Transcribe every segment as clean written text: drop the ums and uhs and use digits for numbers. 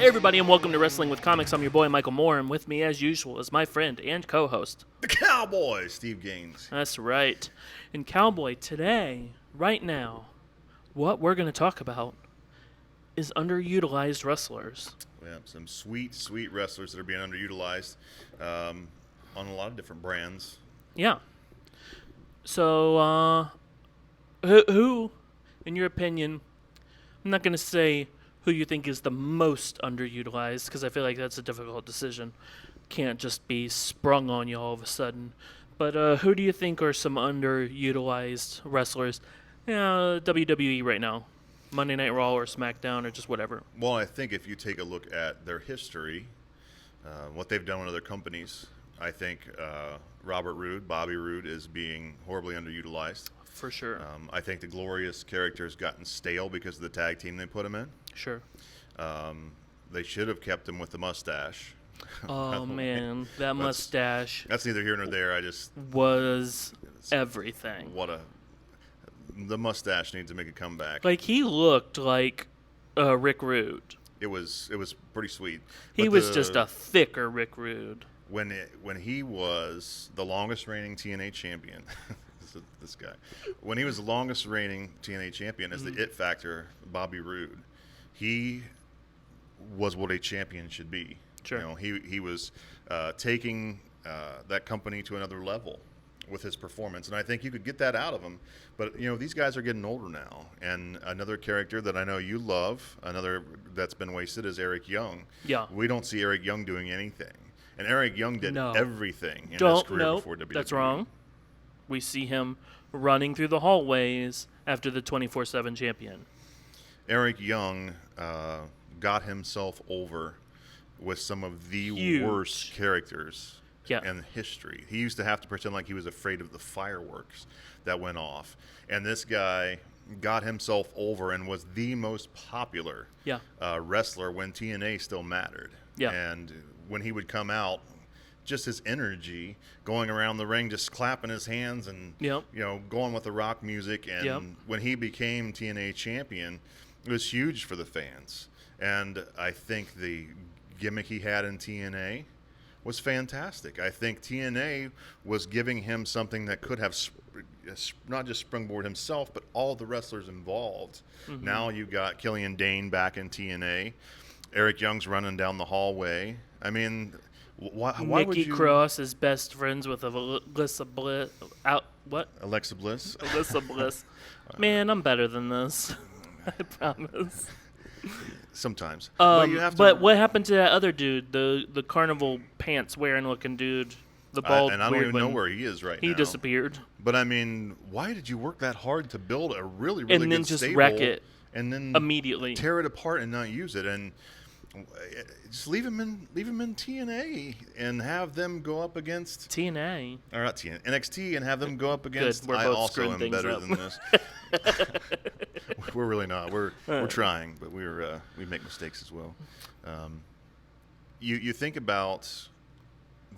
everybody, and welcome to Wrestling with Comics. I'm your boy, Michael Moore, and with me, as usual, is my friend and co-host, The Cowboy, Steve Gaines. That's right. And Cowboy, today, right now, what we're going to talk about is underutilized wrestlers. We have some sweet, sweet wrestlers that are being underutilized on a lot of different brands. Yeah. So, who, in your opinion, I'm not going to say who you think is the most underutilized, because I feel like that's a difficult decision. Can't just be sprung on you all of a sudden. But who do you think are some underutilized wrestlers? Yeah, WWE right now. Monday Night Raw or SmackDown or just whatever. Well, I think if you take a look at their history, what they've done with other companies, I think Robert Roode, Bobby Roode, is being horribly underutilized. For sure. I think the Glorious character has gotten stale because of the tag team they put him in. Sure. They should have kept him with the mustache. Oh, man. That mustache That's neither here nor there. was everything. The mustache needs to make a comeback. Like, he looked like Rick Rude. It was pretty sweet. He But was just a thicker Rick Rude. when he was the longest reigning TNA champion. This guy, when he was the longest reigning TNA champion as the It Factor, Bobby Roode, he was what a champion should be. Sure. You know, he was taking that company to another level with his performance, and I think you could get that out of him. But you know, these guys are getting older now, and another character that I know you love, another that's been wasted, is Eric Young. Yeah. We don't see Eric Young doing anything, and Eric Young did No. everything in his career before WWE. That's wrong. We see him running through the hallways after the 24/7 champion. Eric Young got himself over with some of the Huge. worst characters Yeah. in history. He used to have to pretend like he was afraid of the fireworks that went off. And this guy got himself over and was the most popular Yeah. wrestler when TNA still mattered. Yeah. And when he would come out, just his energy going around the ring, just clapping his hands and Yep. you know, going with the rock music. And Yep. when he became TNA champion, it was huge for the fans. And I think the gimmick he had in TNA was fantastic. I think TNA was giving him something that could have not just springboard himself, but all the wrestlers involved. Mm-hmm. Now you got Killian Dane back in TNA. Eric Young's running down the hallway. I mean, why would Nikki you? Cross is best friends with Alyssa Bliss. Alexa Bliss. Alyssa Bliss. Man, I'm better than this. I promise. Sometimes. But you have to. But what happened to that other dude, the carnival pants wearing looking dude, the bald and I don't weird even know one? where he is right now. He disappeared. But I mean, why did you work that hard to build a really, really And then good just stable wreck it and then immediately. tear it apart and not use it? And just leave him in TNA and have them go up against TNA. or not TNA, NXT and have them go up against. We're I both also screwing am things better up. than this. We're really not. We're trying, but we make mistakes as well. You think about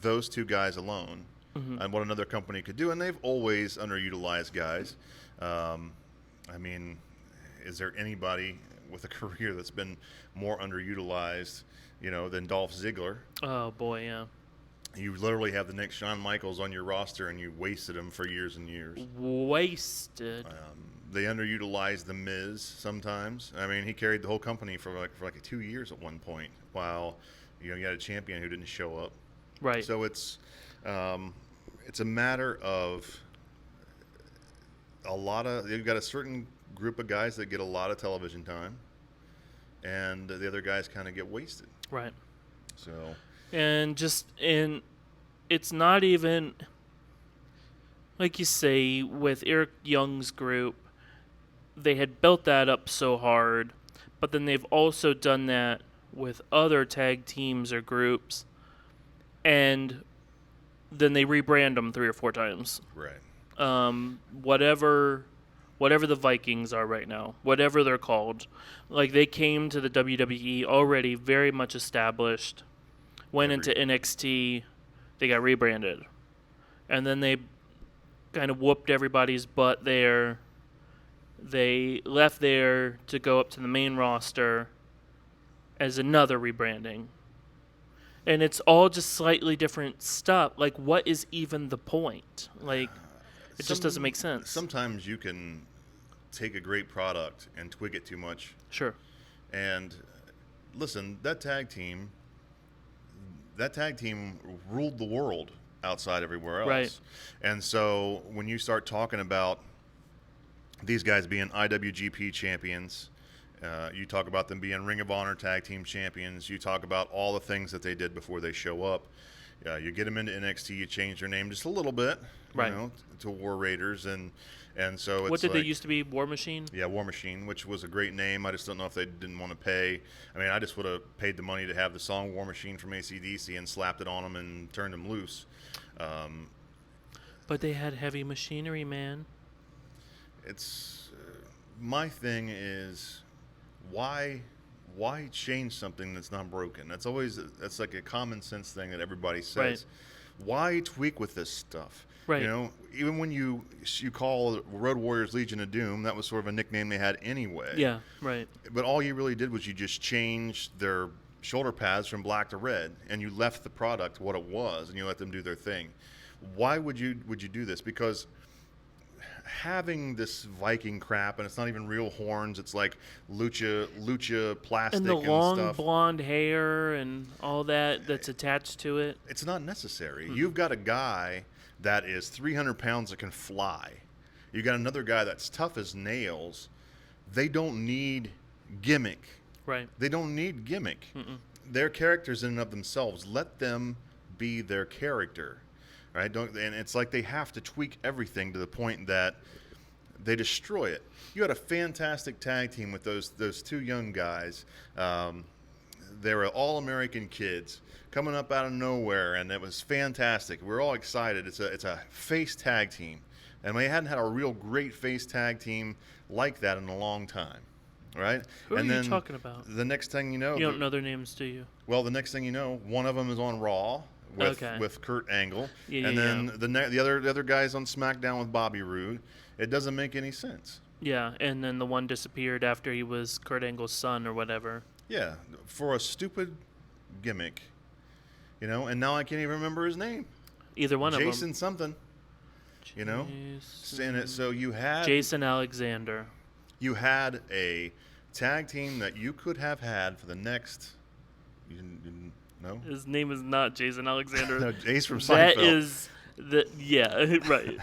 those two guys alone and what another company could do, and they've always underutilized guys. I mean, is there anybody with a career that's been more underutilized, than Dolph Ziggler? Oh boy, yeah. You literally have the next Shawn Michaels on your roster, and you wasted him for years and years. Wasted. They underutilized The Miz sometimes. I mean, he carried the whole company for like 2 years at one point, while you had a champion who didn't show up. Right. So it's a matter of you've got a certain group of guys that get a lot of television time, and the other guys kind of get wasted. Right. So. And it's not even, like you say, with Eric Young's group, they had built that up so hard, but then they've also done that with other tag teams or groups, and then they rebrand them 3 or 4 times. Right. Whatever the Vikings are right now, whatever they're called, like they came to the WWE already very much established. Went into NXT, they got rebranded. And then they kind of whooped everybody's butt there. They left there to go up to the main roster. as another rebranding. And it's all just slightly different stuff. Like, what is even the point? Like, it just doesn't make sense. Sometimes you can take a great product and twig it too much. Sure. And listen, that tag team ruled the world outside everywhere else. Right. And so when you start talking about these guys being IWGP champions, you talk about them being Ring of Honor tag team champions, you talk about all the things that they did before they show up. You get them into NXT, you change their name just a little bit, Right. To War Raiders, and so it's What did like, they used to be? War Machine? Yeah, War Machine, which was a great name. I just don't know if they didn't want to pay. I mean, I just would have paid the money to have the song War Machine from AC/DC and slapped it on them and turned them loose. But they had heavy machinery, man. It's my thing is why change something that's not broken? That's like a common sense thing that everybody says. Right. Why tweak with this stuff? Right. Even when you call Road Warriors Legion of Doom, that was sort of a nickname they had anyway. Yeah, right. But all you really did was you just changed their shoulder pads from black to red, and you left the product what it was, and you let them do their thing. Why would you do this? Because having this Viking crap, and it's not even real horns, it's like lucha plastic And the long stuff. blonde hair and all that's attached to it. It's not necessary. You've got a guy that is 300 pounds that can fly. You got another guy that's tough as nails. They don't need gimmick. Right. They don't need gimmick. They're characters in and of themselves. Let them be their character, right? And it's like they have to tweak everything to the point that they destroy it. You had a fantastic tag team with those two young guys. They were all-American kids coming up out of nowhere, and it was fantastic. We're all excited. It's a face tag team, and we hadn't had a real great face tag team like that in a long time, right? Who and are then you talking about? The next thing you know, You don't know their names, do you? well, the next thing you know, one of them is on Raw with Kurt Angle, Yeah, and yeah, then the other guy's on SmackDown with Bobby Roode. It doesn't make any sense. Yeah, and then the one disappeared after he was Kurt Angle's son or whatever. Yeah, for a stupid gimmick, and now I can't even remember his name. Either one Jason of them. something, saying it. So you had Jason Alexander. You had a tag team that you could have had for the next. You didn't know? His name is not Jason Alexander. No, Ace from Seinfeld. That is right.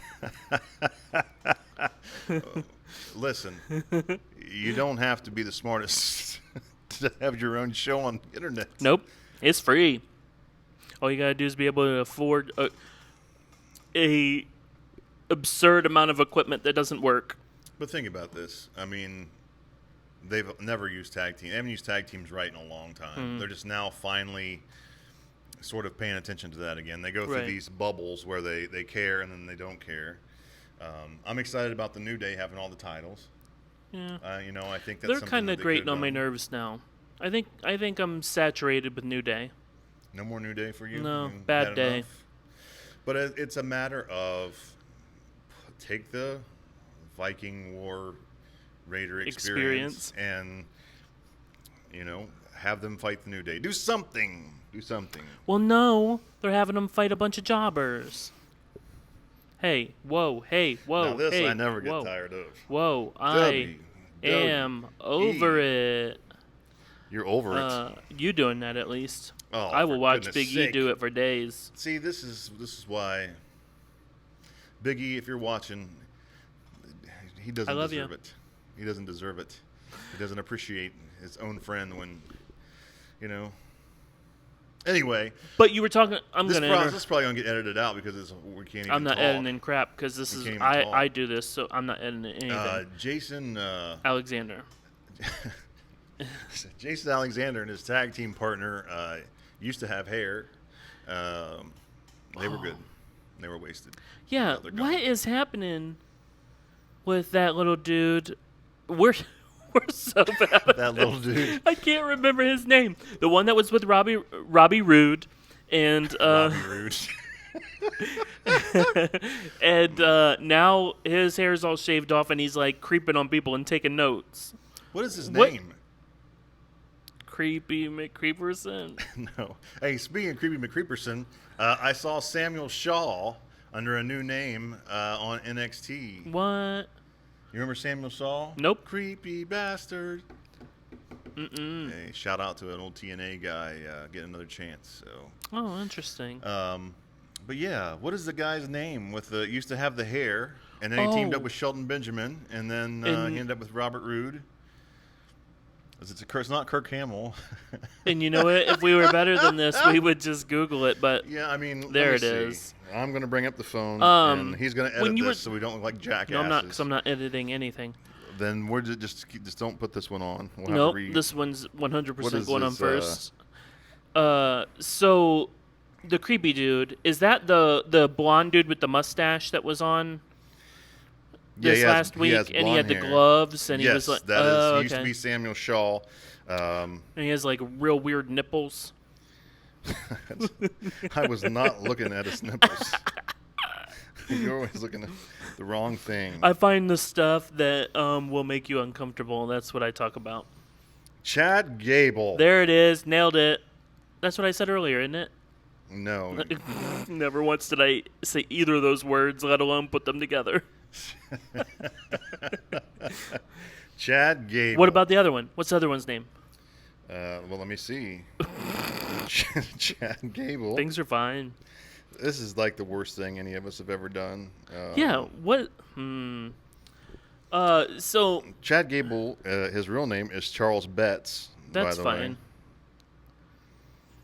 Listen, you don't have to be the smartest to have your own show on the internet. Nope, it's free. All you gotta do is be able to afford a absurd amount of equipment that doesn't work. But think about this. I mean, they've never used tag team. They haven't used tag teams right in a long time. They're just now finally sort of paying attention to that again. They go through these bubbles where they care and then they don't care. I'm excited about the New Day having all the titles. Yeah, I think that's they're something kind that of they grating could've on my done. nerves now. I think I'm saturated with New Day. No more New Day for you? No, You bad had day. enough? But it's a matter of take the Viking War Raider experience. And, have them fight the New Day. Do something. Well, no, they're having them fight a bunch of jobbers. Hey, whoa, Now this hey, I never get whoa, tired of. Whoa, I am over it. You're over it. You doing that at least? Oh, I will for watch goodness Big E sake. do it for days. See, this is why Big E, if you're watching, he doesn't I love deserve you. it. He doesn't deserve it. He doesn't appreciate his own friend when, Anyway, But you were talking. this is probably gonna get edited out because we can't even I'm not talk. editing crap because this We is can't even talk. I do this, so I'm not editing anything. Jason Alexander. Jason Alexander and his tag team partner used to have hair. They were good. They were wasted. Yeah, Now they're gone. what is happening with that little dude? We're so bad. at That little dude. I can't remember his name. The one that was with Robbie Roode, and Robbie Roode. and now his hair's all shaved off, and he's like creeping on people and taking notes. What is his What? name? Creepy McCreeperson. No. Hey, speaking of Creepy McCreeperson, I saw Samuel Shaw under a new name on NXT. What? You remember Samuel Shaw? Nope. Creepy bastard. Mm-mm. Hey, shout out to an old TNA guy getting another chance. So. Oh, interesting. But yeah, what is the guy's name? With the used to have the hair, and then he teamed up with Shelton Benjamin, and then he ended up with Robert Roode. It's not Kirk Hamill. And you know what? If we were better than this, we would just Google it. But Yeah, I mean, there let me it see. is. I'm going to bring up the phone, and he's going to when edit you this were- so we don't look like jackasses. no, I'm not, because I'm not editing anything. Then we're just don't put this one on. We'll have Nope, to this one's 100% is going on this, first. So the creepy dude, is that the blonde dude with the mustache that was on Yeah, this he has- last he week, has and he had the blonde hair. gloves, and yes, he was like, that is. oh, He used to okay. be Samuel Shaw. And he has like real weird nipples. I was not looking at his nipples. You're always looking at the wrong thing. I find the stuff that will make you uncomfortable. That's what I talk about. Chad Gable. There it is, nailed it. That's what I said earlier, isn't it? No. Never once did I say either of those words, let alone put them together. Chad Gable. What about the other one? What's the other one's name? Well, let me see. Chad Gable. Things are fine. This is like the worst thing any of us have ever done. Yeah, what? So Chad Gable, his real name is Charles Betts. that's by the way.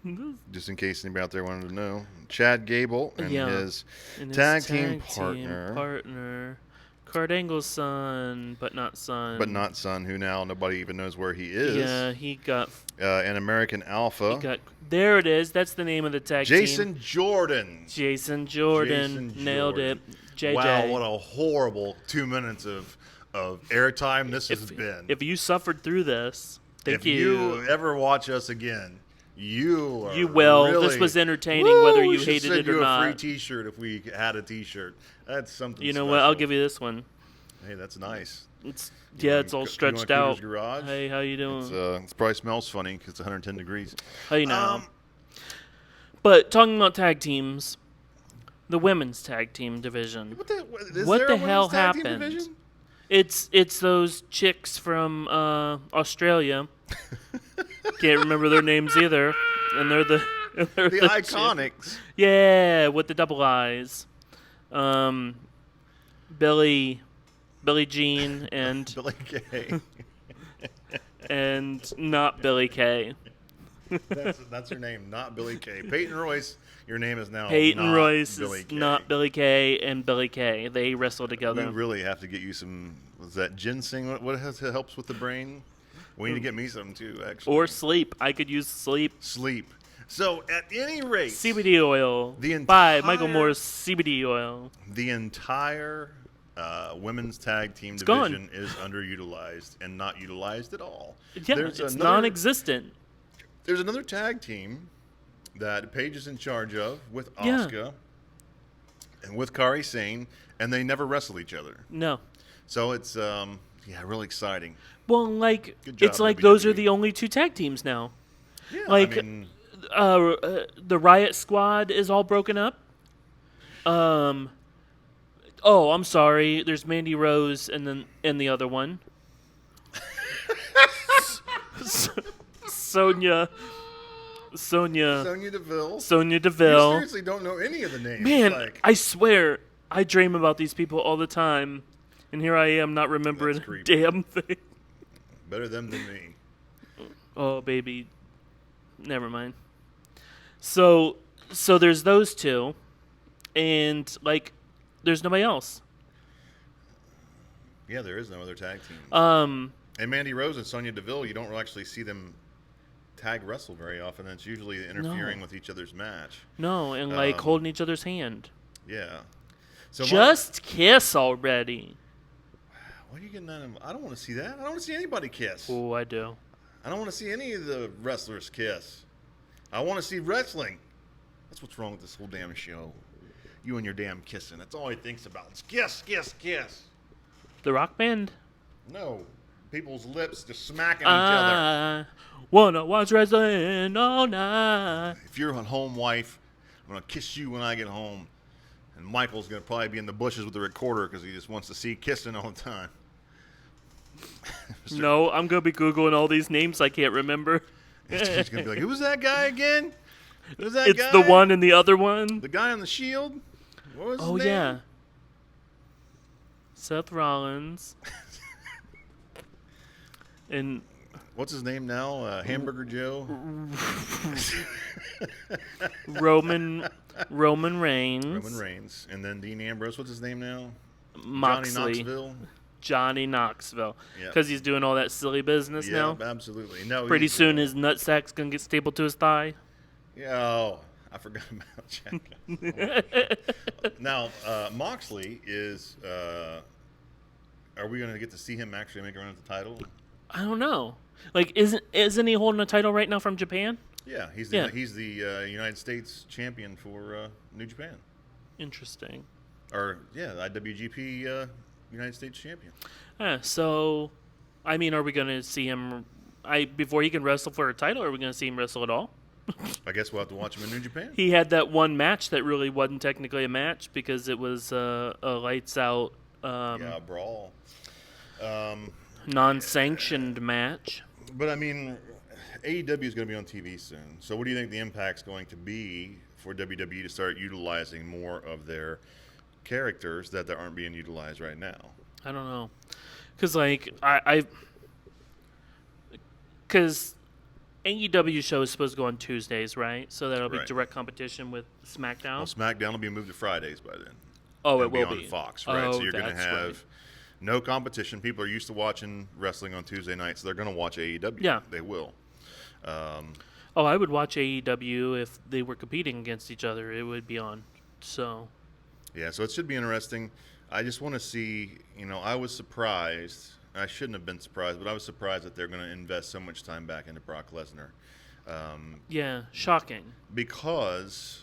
fine. Just in case anybody out there wanted to know. Chad Gable and Yeah. his And his tag team partner. Kurt Angle's son, but not son. But not son, who now nobody even knows where he is. Yeah, he got. An American Alpha. There it is. That's the name of the tag Jason team. Jordan. Jason Jordan. Jason Nailed Jordan. it. JJ. Wow, what a horrible 2 minutes of airtime this has been. If you suffered through this, thank If you ever watch us again, you will. Really, This was entertaining, whether we you should hated send it or you not. a free T-shirt if we had a T-shirt. That's something. You know special. what? I'll give you this one. Hey, that's nice. It's You yeah, want it's all you want stretched Cooter's out. Garage? Hey, how you doing? It probably smells funny because it's 110 degrees. Hey now. But talking about tag teams, the women's tag team division. What the, is What there the a hell women's tag team happened? division? It's those chicks from Australia. Can't remember their names either, and they're the The chick- Iconics. Yeah, with the double eyes. Billy Jean and Billy Kay. and not Billy Kay. That's her name, not Billy Kay. Peyton Royce, your name is now Peyton not Royce Billy is Kay. not Billy Kay and Billy Kay. They wrestle We together. really have to get you some. Was that ginseng? What helps with the brain? We need to get me some too, actually. Or sleep. I could use sleep. sleep. So at any rate, CBD oil. The By Michael entire- Moore's CBD oil. the entire women's tag team gone. division is underutilized and not utilized at all. Yeah, There's it's another- non-existent. There's another tag team that Paige is in charge of with Yeah. Asuka and with Kairi Sane, and they never wrestle each other. No. So it's really exciting. Well, like Good job, it's like those are WWE. the only two tag teams now. Yeah, Like- I mean, The Riot Squad is all broken up. Oh, I'm sorry. There's Mandy Rose and the other one. Sonia Sonya Deville. Sonia You Deville. seriously don't know any of the names. Man, Like, I swear, I dream about these people all the time, and here I am not remembering That's a creepy. damn thing. better them than me. Oh, baby. Never mind. So there's those two, and like, there's nobody else. Yeah, there is no other tag team. Um, And Mandy Rose and Sonya Deville, you don't actually see them tag wrestle very often. It's usually interfering with each other's match. no, and like Um, holding each other's hand. Yeah. So Just kiss already. what are you getting out of? I don't want to see that. I don't want to see anybody kiss. Oh, I do. I don't want to see any of the wrestlers kiss. I want to see wrestling. That's what's wrong with this whole damn show. You and your damn kissing. That's all he thinks about. It's kiss, kiss, kiss. The Rock Band. No. people's lips just smacking each other. I wanna watch wrestling all night. If you're a home wife, I'm going to kiss you when I get home. And Michael's going to probably be in the bushes with the recorder because he just wants to see kissing all the time. No, I'm gonna be Googling all these names I can't remember. He's going to be like, who's that guy again? Who's that It's guy? the one and the other one. The guy on the Shield? What was his Oh name? yeah. Seth Rollins. And What's his name now? Hamburger Joe? Roman Reigns. Roman Reigns. And then Dean Ambrose. What's his name now? Moxley. Johnny Knoxville? Johnny Knoxville. Yeah. Because he's doing all that silly business Yeah, now. absolutely. No, Pretty he's, soon his nutsack's going to get stapled to his thigh. Yeah, oh, I forgot about Jack. Now, Moxley is. Are we going to get to see him actually make a run at the title? I don't know. Like, isn't he holding a title right now from Japan? Yeah, he's Yeah. the United States champion for New Japan. Interesting. Or, yeah, the IWGP United States champion. So, I mean, are we going to see him before he can wrestle for a title? Are we going to see him wrestle at all? I guess we'll have to watch him in New Japan. He had that one match that really wasn't technically a match because it was a lights out, Yeah, brawl. non-sanctioned match. But, I mean, AEW is going to be on TV soon. So what do you think the impact's going to be for WWE to start utilizing more of their characters that aren't being utilized right now? I don't know. Because, like, Because AEW show is supposed to go on Tuesdays, right? So that'll be Right. direct competition with SmackDown. Well, SmackDown will be moved to Fridays by then. Oh, it It'll will on be. Fox, right? Oh, So you're going to that's have right. no competition. People are used to watching wrestling on Tuesday nights. So they're going to watch AEW. Yeah. They will. Oh, I would watch AEW if they were competing against each other. It would be on. So, Yeah, so it should be interesting. I just want to see, I was surprised. I shouldn't have been surprised, but I was surprised that they're going to invest so much time back into Brock Lesnar. yeah, shocking. Because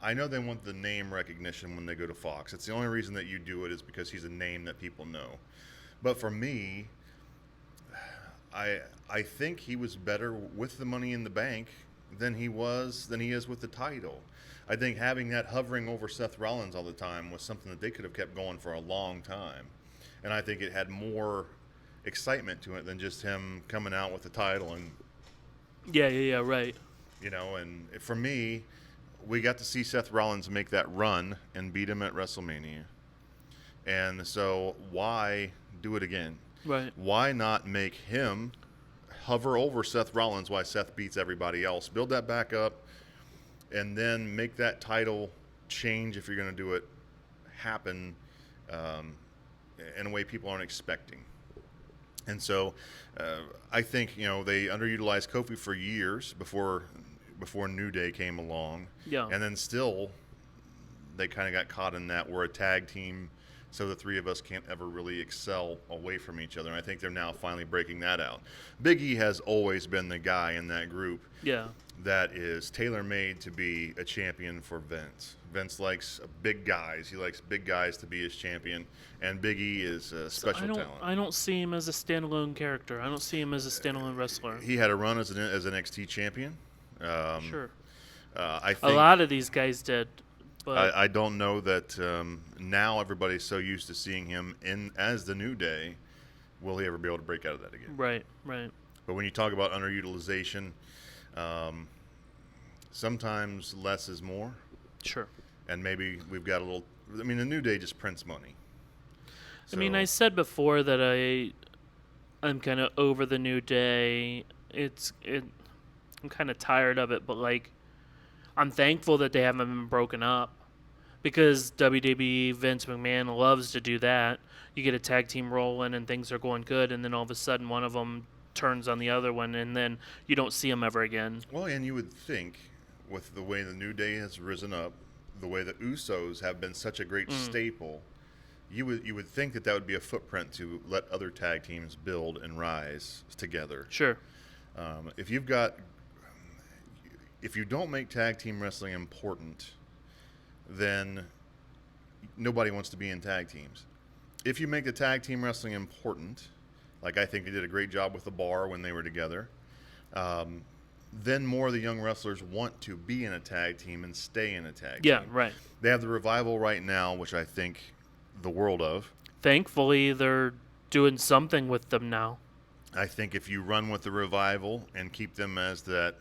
I know they want the name recognition when they go to Fox. It's the only reason that you do it is because he's a name that people know. But for me, I think he was better with the Money in the Bank than he is with the title. I think having that hovering over Seth Rollins all the time was something that they could have kept going for a long time. And I think it had more excitement to it than just him coming out with the title and Yeah, right. and for me, we got to see Seth Rollins make that run and beat him at WrestleMania. And so why do it again? Right. Why not make him hover over Seth Rollins while Seth beats everybody else? Build that back up and then make that title change, if you're going to do it, happen in a way people aren't expecting. And so I think, they underutilized Kofi for years before New Day came along. Yeah. And then still they kind of got caught in that we're a tag team, so the three of us can't ever really excel away from each other. And I think they're now finally breaking that out. Big E has always been the guy in that group Yeah. that is tailor-made to be a champion for Vince. Vince likes big guys. He likes big guys to be his champion, and Big E is a special talent. I don't see him as a standalone character. I don't see him as a standalone wrestler. He had a run as an NXT champion. Sure. I A think lot of these guys did, but I don't know that now everybody's so used to seeing him as the New Day. Will he ever be able to break out of that again? right. But when you talk about underutilization, sometimes less is more. Sure. And maybe we've got a little. I mean, the New Day just prints money. I mean, So- I said before that I'm kind of over the New Day. I'm kind of tired of it, but like, I'm thankful that they haven't been broken up because WWE Vince McMahon loves to do that. You get a tag team rolling and things are going good, and then all of a sudden one of them turns on the other one, and then you don't see them ever again. Well, and you would think, with the way the New Day has risen up, the way the Usos have been such a great staple, you would think that would be a footprint to let other tag teams build and rise together. Sure. If you don't make tag team wrestling important, then nobody wants to be in tag teams. If you make the tag team wrestling important Like, I think they did a great job with the Bar when they were together. Then more of the young wrestlers want to be in a tag team and stay in a tag Yeah, team. right. They have the Revival right now, which I think the world of. Thankfully, they're doing something with them now. I think if you run with the Revival and keep them as that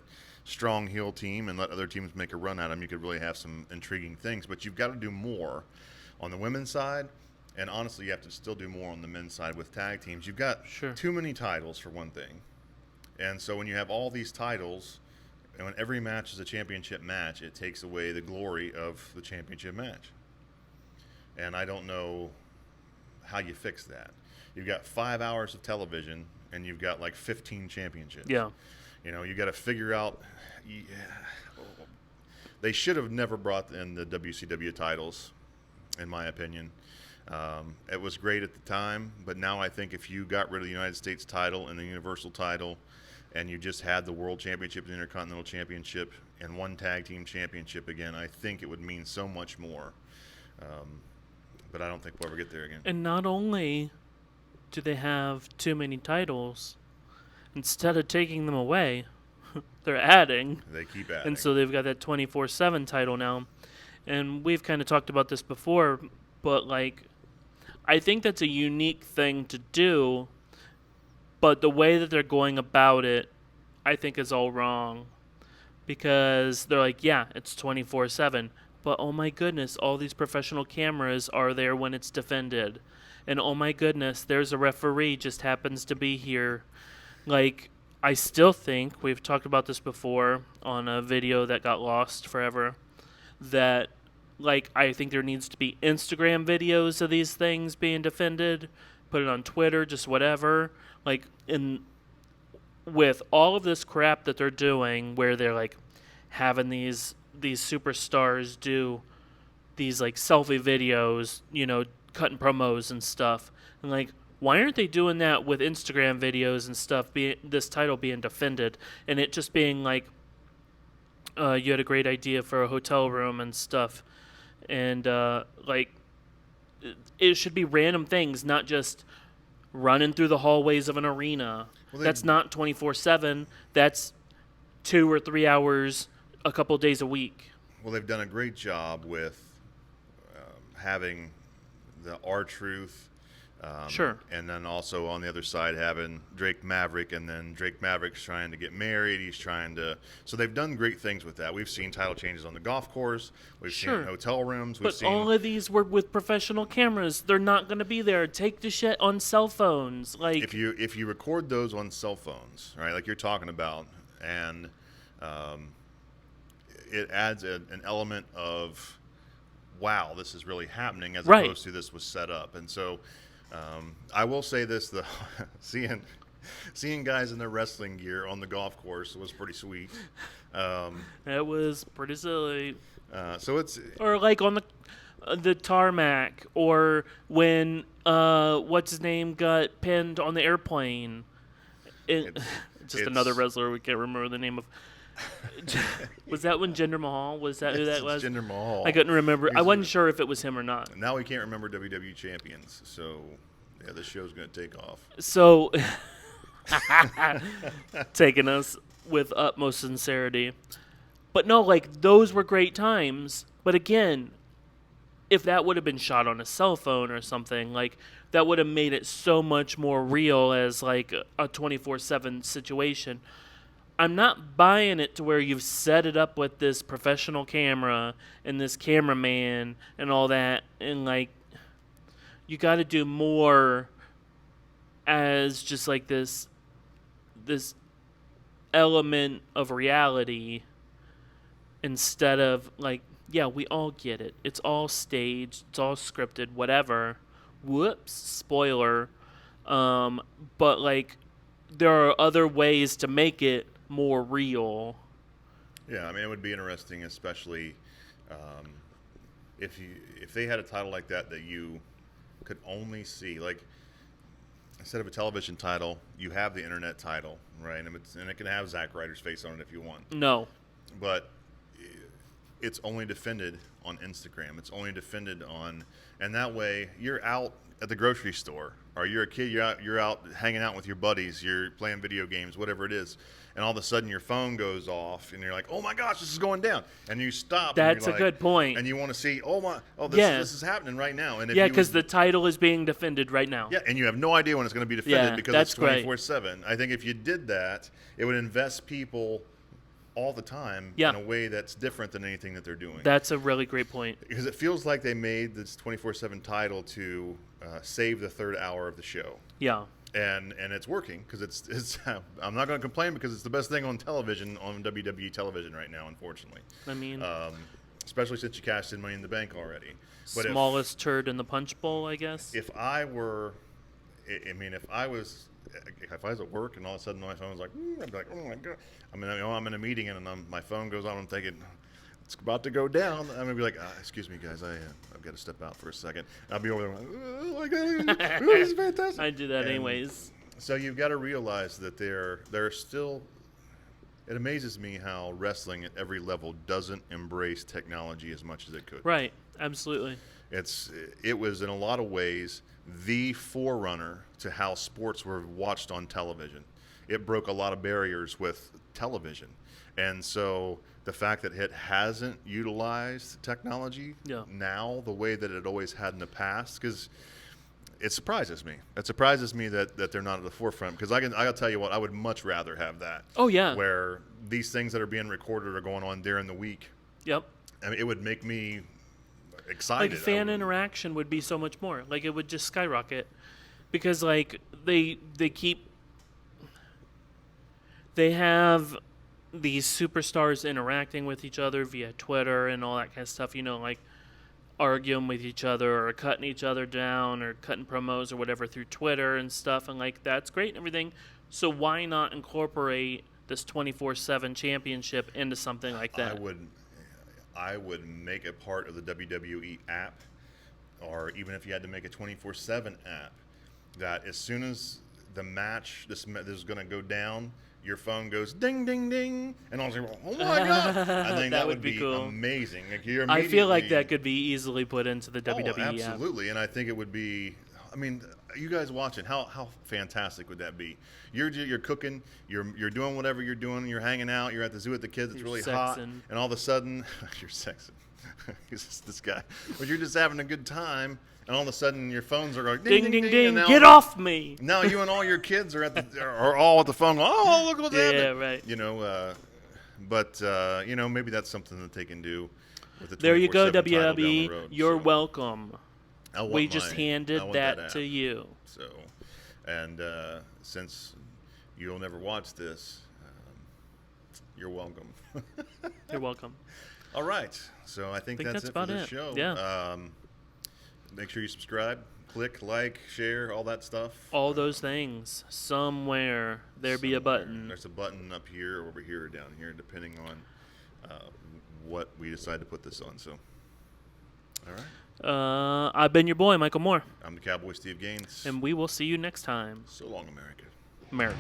strong heel team and let other teams make a run at them, you could really have some intriguing things. But you've got to do more on the women's side, and honestly, you have to still do more on the men's side with tag teams. You've got too many titles, for one thing. And so when you have all these titles, and when every match is a championship match, it takes away the glory of the championship match. And I don't know how you fix that. You've got 5 hours of television, and you've got like 15 championships. Yeah. You know, you got to figure out. They should have never brought in the WCW titles, in my opinion. It was great at the time, but now I think if you got rid of the United States title and the Universal title, and you just had the World Championship, the Intercontinental Championship, and one Tag Team Championship again, I think it would mean so much more. But I don't think we'll ever get there again. And not only do they have too many titles, instead of taking them away, they're adding. They keep adding. And so they've got that 24/7 title now. And we've kind of talked about this before, but like, I think that's a unique thing to do, but the way that they're going about it, I think is all wrong. Because they're like, yeah, it's 24/7, but oh my goodness, all these professional cameras are there when it's defended. And oh my goodness, there's a referee just happens to be here. Like, I still think, we've talked about this before on a video that got lost forever, that like, I think there needs to be Instagram videos of these things being defended, put it on Twitter, just whatever. Like, with all of this crap that they're doing, where they're like having these superstars do these like selfie videos, you know, cutting promos and stuff, and like, why aren't they doing that with Instagram videos and stuff? This title being defended, and it just being like, you had a great idea for a hotel room and stuff, and like, it should be random things, not just running through the hallways of an arena. Well, that's not 24/7. That's 2 or 3 hours a couple of days a week. Well, they've done a great job with having the R-Truth. Sure. And then also on the other side having Drake Maverick, and then Drake Maverick's trying to get married. He's trying to. So they've done great things with that. We've seen title changes on the golf course. We've seen hotel rooms. But all of these were with professional cameras. They're not going to be there. Take the shit on cell phones. Like, if you record those on cell phones, right, like you're talking about, and it adds an element of, wow, this is really happening, as opposed to this was set up. And so. I will say this, though, seeing guys in their wrestling gear on the golf course was pretty sweet. That was pretty silly. So it's, or like on the tarmac, or when what's his name got pinned on the airplane. It's another wrestler we can't remember the name of. Was that when Jinder Mahal? Was that who that was? Jinder Mahal. I couldn't remember. I wasn't sure if it was him or not. Now we can't remember WWE champions. So, yeah, this show's going to take off. So, taking us with utmost sincerity. But no, like, those were great times. But again, if that would have been shot on a cell phone or something, like, that would have made it so much more real as, like, a 24/7 situation. I'm not buying it to where you've set it up with this professional camera and this cameraman and all that, and like, you got to do more as just like this element of reality, instead of like, yeah, we all get it. It's all staged. It's all scripted. Whatever. Whoops. Spoiler. But like, there are other ways to make it more real. Yeah, I mean, it would be interesting, especially if they had a title like that you could only see, like, instead of a television title, you have the internet title, right? And it can have Zack Ryder's face on it if you want. No. But it's only defended on Instagram. It's only defended on, and that way you're out at the grocery store, or you're a kid, you're out hanging out with your buddies, you're playing video games, whatever it is, and all of a sudden your phone goes off, and you're like, oh my gosh, this is going down, and you stop. That's and a you're like, good point. And you want to see, this is happening right now. And if Yeah, you because would- the title is being defended right now. yeah, and you have no idea when it's going to be defended Yeah, because that's it's great. 24/7. I think if you did that, it would invest people all the time Yeah. in a way that's different than anything that they're doing. That's a really great point. Because it feels like they made this 24/7 title to save the third hour of the show. Yeah. And it's working because it's I'm not going to complain because it's the best thing on television, on WWE television right now, unfortunately. I mean, Especially since you cashed in Money in the Bank already. But smallest turd in the punch bowl, I guess. if I were, if I was at work and all of a sudden my phone was like, I'd be like, oh my god. I'm in a meeting and my phone goes on. I'm thinking it's about to go down. I'm gonna be like, excuse me, guys, I've got to step out for a second. And I'll be over there like, oh my god, this is fantastic. I do that And anyways. So you've got to realize that there are still. It amazes me how wrestling at every level doesn't embrace technology as much as it could. Right. Absolutely. It was in a lot of ways the forerunner to how sports were watched on television. It broke a lot of barriers with television. And so the fact that it hasn't utilized technology now the way that it always had in the past, because it surprises me. It surprises me that they're not at the forefront, because I'll tell you what, I would much rather have that. Oh, yeah. Where these things that are being recorded are going on during the week. Yep. I mean, it would make me excited. Like fan interaction would be so much more. Like it would just skyrocket, because like they have these superstars interacting with each other via Twitter and all that kind of stuff. You know, like arguing with each other or cutting each other down or cutting promos or whatever through Twitter and stuff, and like that's great and everything. So why not incorporate this 24/7 championship into something like that? I would make it part of the WWE app, or even if you had to make a 24/7 app, that as soon as the match, this is going to go down, your phone goes ding, ding, ding, and I was like, oh my god! I think that would be cool. amazing. Like I feel like that could be easily put into the WWE app. Absolutely, and I think it would be. I mean, you guys watching, how fantastic would that be? You're cooking, you're doing whatever you're doing, you're hanging out, you're at the zoo with the kids, it's really hot, and all of a sudden, you're sexing. He's this guy. But you're just having a good time, and all of a sudden your phones are going ding, ding, ding, ding. Ding. Get off me! Now you and all your kids are are all at the phone going, oh, look what's happening. Yeah, right. You know, maybe that's something that they can do with the 24/7 There you go, title down the WWE. road, You're so. welcome. We just I handed want that to app. you. So, and since you'll never watch this, you're welcome. You're welcome. All right. So I think that's it for about this it. show. Yeah. Make sure you subscribe, click, like, share, all that stuff. All those things. Somewhere there be a button. There's a button up here, over here, or down here, depending on what we decide to put this on. So, all right. I've been your boy, Michael Moore. I'm the Cowboy Steve Gaines. And we will see you next time. So long, America. America.